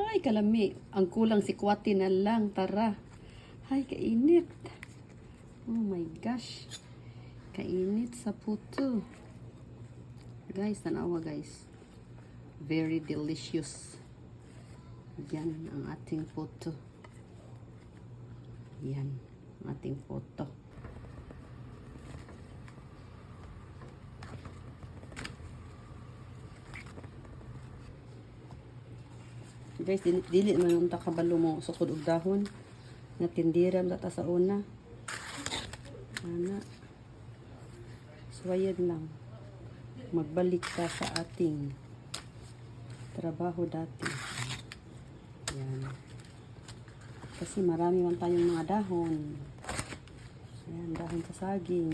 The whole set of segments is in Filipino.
Ay, kalami. Ang kulang si Kwati na lang. Tara. Ay, kainit. Oh my gosh. Kainit sa puto. Guys, tanawa guys. Very delicious. Yan ang ating puto. Yan ang ating puto. Guys, dili man unta kabalo mo sukod og dahon nga tindira ta sa una. Ana. Suwayan lang. Magbalik ka sa ating trabaho dati. Yan. Kasi marami man tayong mga dahon. Yan, dahon sa saging.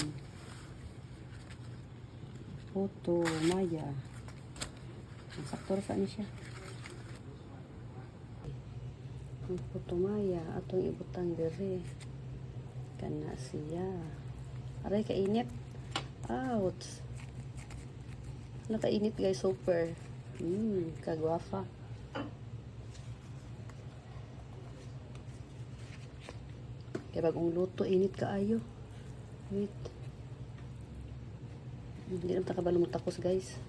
Puto, maya. Ang sakto sa ni siya. Ang puto maya atong ibutang diri. Kana siya. Aray kainit. Ouch. Nakainit guys, super. Kagwafa. Kaya bagong luto, init kaayo. Wait. Hindi naman takabalong takos guys.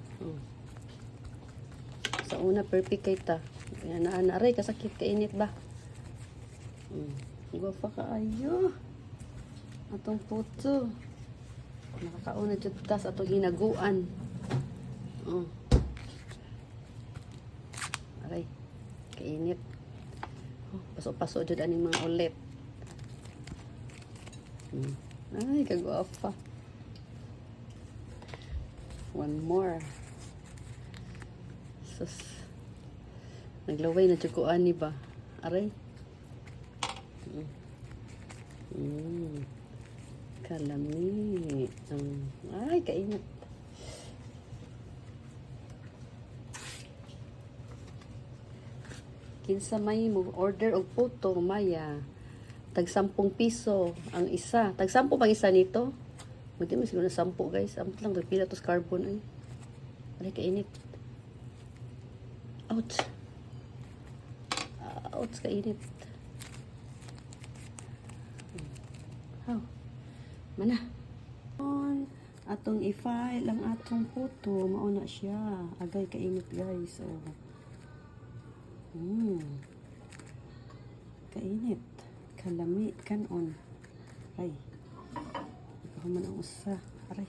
Sa una, perfect kay ta. Kaya aray, kasakit, kainit ba? Gwafa kaayo. Atong puto. Nakakauna dyan tas atong hinaguan. Aray, kainit. Paso-paso dyan aning mga ulit. Ay, kagwafa. One more. Sus. Naglaway na tsukuan ni ba? Aray. Kalami. Ay, kainit. Kinsa may mo order og puto maya. Tag 10 piso ang isa. Tag 10 pang isa nito. Hindi mo siguro na 10 guys. Amot lang pila to carbon ay. Ay kainit. Ouch. Ouch kainit. How? Mana? Atong i-file ang atong puto. Mauna siya. Agay kainit guys. Kainit. Kalami. Kanon. Ay. Ikaw man ang usa. Aray.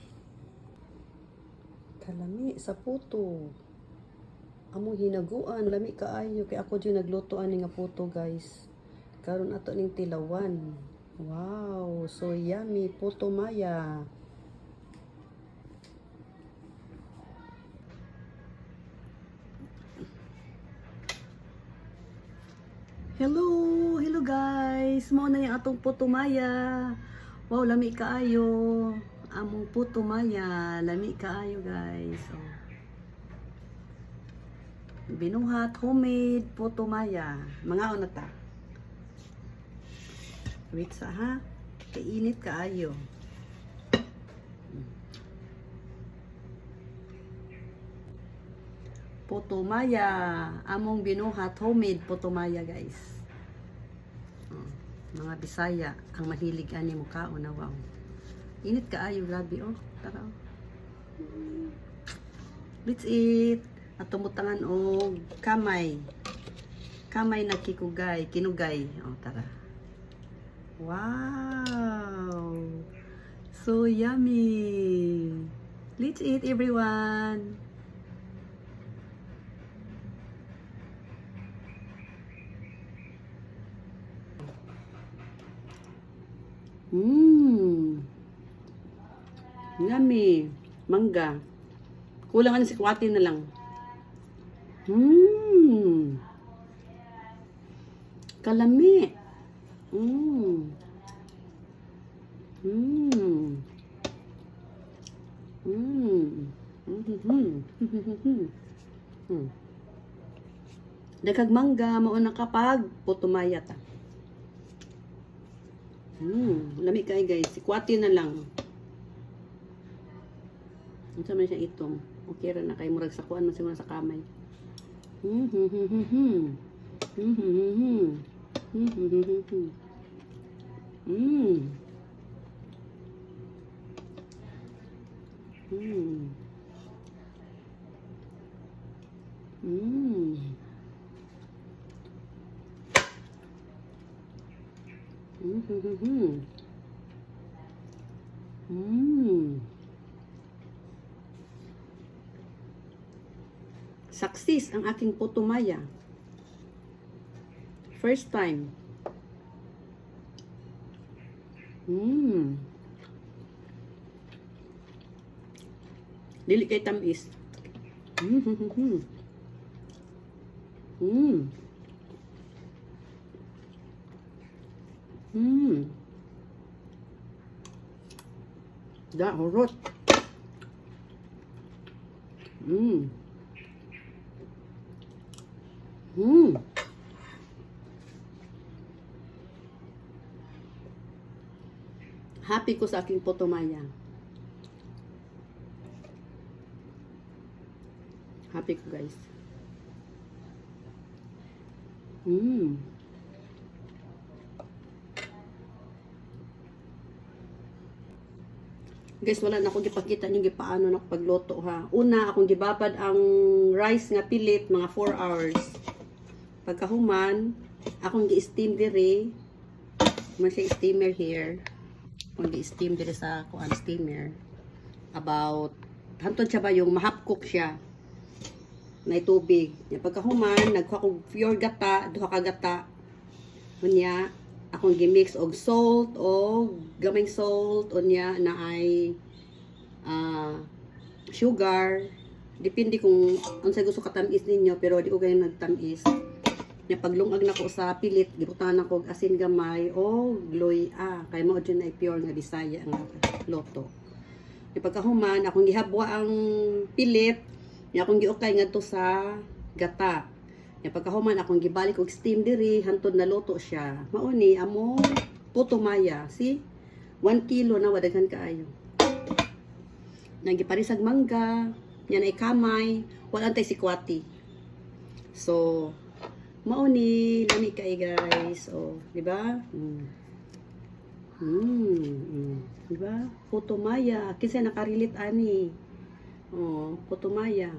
Kalami sa puto. Amo hinaguan. Lami kaayo. Kaya ako dyan nagluto ani nga puto guys. Karon ato ning tilawan. Wow. So yummy. Puto maya. Hello guys. Mao na yung atong puto maya. Wow, lami kaayo. Among puto maya, lami kaayo guys. Binuhat homemade puto maya. Mga una ta. Wait sa ha. Kainit kaayo. Puto maya. Among binuhat homemade puto maya guys. Mga Bisaya ang mahilig ani mo kaon na wow. Init kaayo grabe Tara. Let's eat. Atong butangan og kamay. Kamay na kinugay. Tara. Wow. So yummy. Let's eat everyone. Yummy. Mangga. Kulang si Kwati na lang. Kalami. Dagag mangga mao na kapag puto maya ta. Lami kay guys. Si Kwati na lang. Unsa man siya itong. Okay ra na kay murag sakuan man siguro sa kamay. Mm. Mm. Mm. Mm. Mm. Mm. Mm. Success ang aking putumaya. First time. Mm. Dili kay tamis. Mm. Mm. Mm. Da horot. Mm. Mm. Happy ko sa aking putumaya. Happy ko, guys. Mm. Guys, wala na akong gipakita yung gipaano na pagluto ha. Una, akong gibabad ang rice nga pilit mga 4 hours. Pagkahuman, akong gi-steam dire. May siya steamer here. Akong gi-steam dire sa kuan steamer. About hantod siya ba yung mahapkok siya. Na tubig. Yung pagkahuman, nagkuha kong pure gata, duha ka gata. Unya, akong gimix og salt o gamay salt unya na ay sugar. Depende kung unsay gusto ka tamis ninyo, pero di ko kayo nagtamis. Nya paglungag nako sa pilit, gibutangan nako og asin gamay o gloy kay mao dyan ay pure nga Bisaya nga loto. Nya pagkahuman, akong gihabwa ang pilit, nya akong giukay ngadto sa gata. Nya pagkahuman akong gibalik og steam diri hantod na luto siya. Mao ni amo putumaya. See? 1 kilo na wadaghan kaayo. Nagiparisag mangga, nya na kamay, wala tay sikwati. So, mao ni lami kay guys. Oh, di ba? Di ba? Putumaya. Kinsa nakarilit ani? Oh, putumaya.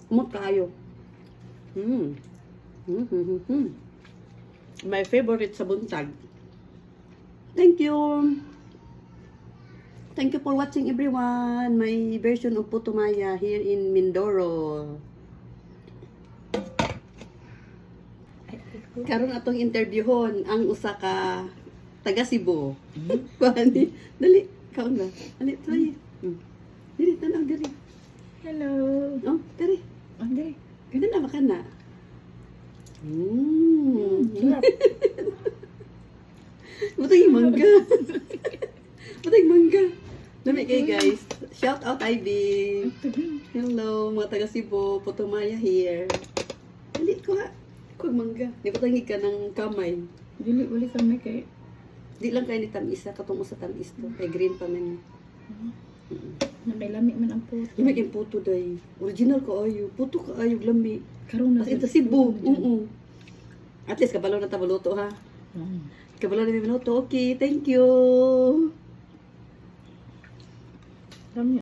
Umot kaayo. My favorite sa buntag. Thank you. Thank you for watching everyone. My version of putumaya here in Mindoro. Karon atong interviewon ang usa ka taga Cebu. Kuani, dali, kaon na. Dali, try. Dili tanaw diri. Hello. Oh, diri. Andre. Ganun na baka na. Sarap. Butay yung mangga. Butay yung mangga. Dami kayo guys. Shout out Ivy. Hello mga taga Cebu. Putumaya here. Dali ko ha. Kung mangga. Di ba tangig ka ng kamay? Dili kami kay. Di lang kayo ni tamis na. Katungo sa tamis to. Kay green pa man. Na may lami man ang puto. Yung may puto day. Original ko ayo. Puto ka ayo. Lami. Karon na As in sa Cebu. At least kabalo na tabaluto ha. Kabalo na minuto. Okay. Thank you. Lami.